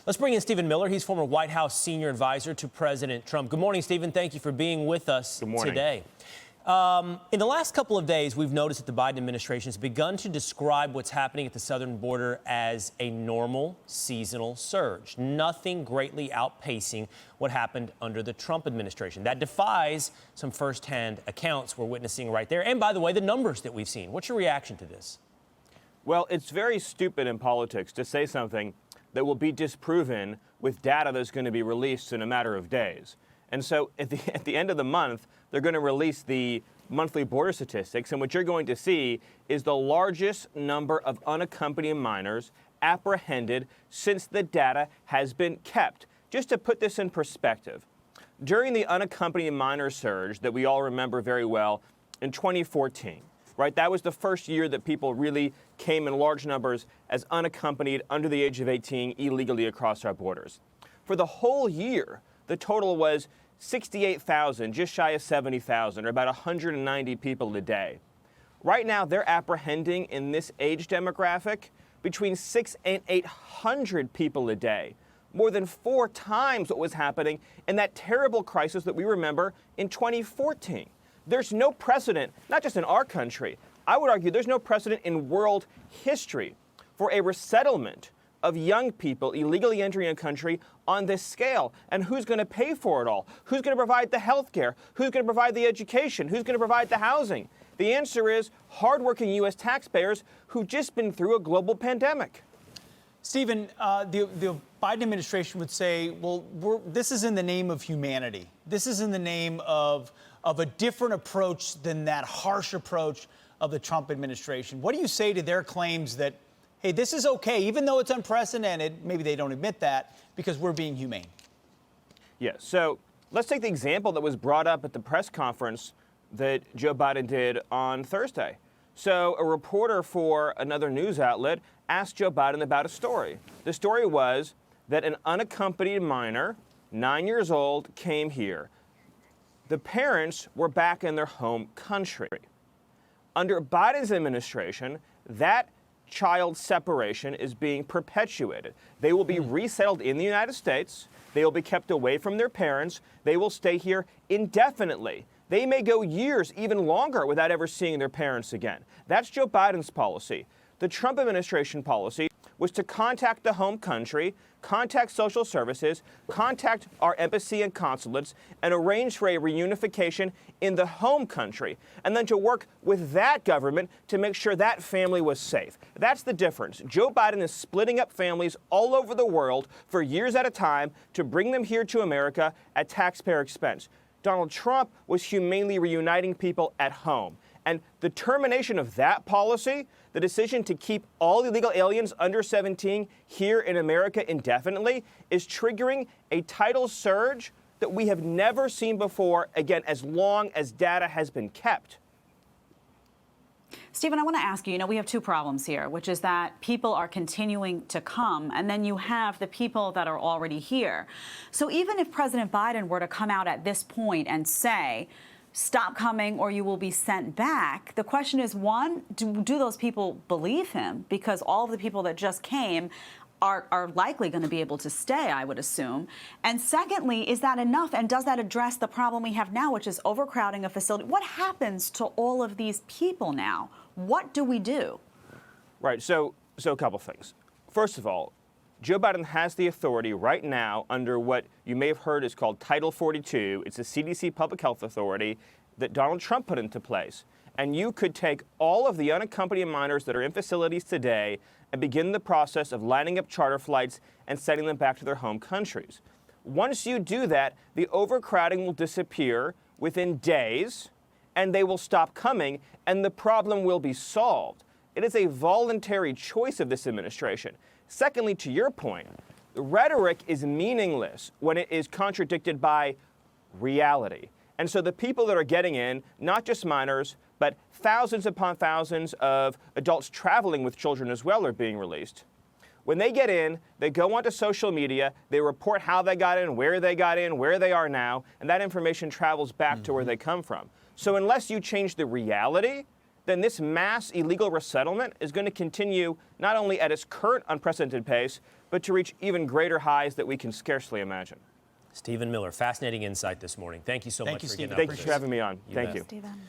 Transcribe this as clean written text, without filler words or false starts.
Let's bring in Stephen Miller. He's former White House senior advisor to President Trump. Good morning, Stephen. Thank you for being with us today. In the last couple of days, we've noticed that the Biden administration has begun to describe what's happening at the southern border as a normal seasonal surge, nothing greatly outpacing what happened under the Trump administration. That defies some firsthand accounts we're witnessing right there. And by the way, the numbers that we've seen. What's your reaction to this? Well, it's very stupid in politics to say something that will be disproven with data that's going to be released in a matter of days. And so at the end of the month, they're going to release the monthly border statistics, and what you're going to see is the largest number of unaccompanied minors apprehended since the data has been kept. Just to put this in perspective, during the unaccompanied minor surge that we all remember very well in 2014, right, that was the first year that people really came in large numbers as unaccompanied under the age of 18 illegally across our borders. For the whole year, the total was 68,000, just shy of 70,000, or about 190 people a day. Right now, they're apprehending in this age demographic between 600 and 800 people a day, more than 4 times what was happening in that terrible crisis that we remember in 2014. There's no precedent, not just in our country, I would argue there's no precedent in world history for a resettlement of young people illegally entering a country on this scale. And who's going to pay for it all? Who's going to provide the health care? Who's going to provide the education? Who's going to provide the housing? The answer is hardworking U.S. taxpayers who've just been through a global pandemic. Stephen, the Biden administration would say, well, this is in the name of humanity. This is in the name of a different approach than that harsh approach of the Trump administration. What do you say to their claims that, hey, this is okay, even though it's unprecedented, maybe they don't admit that, because we're being humane? Yeah, so let's take the example that was brought up at the press conference that Joe Biden did on Thursday. So a reporter for another news outlet asked Joe Biden about a story. The story was that an unaccompanied minor, 9 years old, came here. The parents were back in their home country. Under Biden's administration, that child separation is being perpetuated. They will be resettled in the United States. They will be kept away from their parents. They will stay here indefinitely. They may go years, even longer, without ever seeing their parents again. That's Joe Biden's policy. The Trump administration policy was to contact the home country, contact social services, contact our embassy and consulates, and arrange for a reunification in the home country, and then to work with that government to make sure that family was safe. That's the difference. Joe Biden is splitting up families all over the world for years at a time to bring them here to America at taxpayer expense. Donald Trump was humanely reuniting people at home. And the termination of that policy, the decision to keep all illegal aliens under 17 here in America indefinitely, is triggering a tidal surge that we have never seen before, again, as long as data has been kept. Stephen, I want to ask you, we have 2 problems here, which is that people are continuing to come, and then you have the people that are already here. So even if President Biden were to come out at this point and say, stop coming or you will be sent back, the question is, one, do those people believe him? Because all of the people that just came are likely going to be able to stay, I would assume. And secondly, is that enough? And does that address the problem we have now, which is overcrowding a facility? What happens to all of these people now? What do we do? Right. So a couple things. First of all, Joe Biden has the authority right now under what you may have heard is called Title 42. It's a CDC public health authority that Donald Trump put into place. And you could take all of the unaccompanied minors that are in facilities today and begin the process of lining up charter flights and sending them back to their home countries. Once you do that, the overcrowding will disappear within days, and they will stop coming, and the problem will be solved. It is a voluntary choice of this administration. Secondly, to your point, the rhetoric is meaningless when it is contradicted by reality. And so the people that are getting in, not just minors, but thousands upon thousands of adults traveling with children as well are being released. When they get in, they go onto social media, they report how they got in, where they are now, and that information travels back to where they come from. So unless you change the reality, then this mass illegal resettlement is going to continue not only at its current unprecedented pace, but to reach even greater highs that we can scarcely imagine. Stephen Miller, fascinating insight this morning. Thank you so much for getting up. Thank you for having me on. Thank you. Stephen.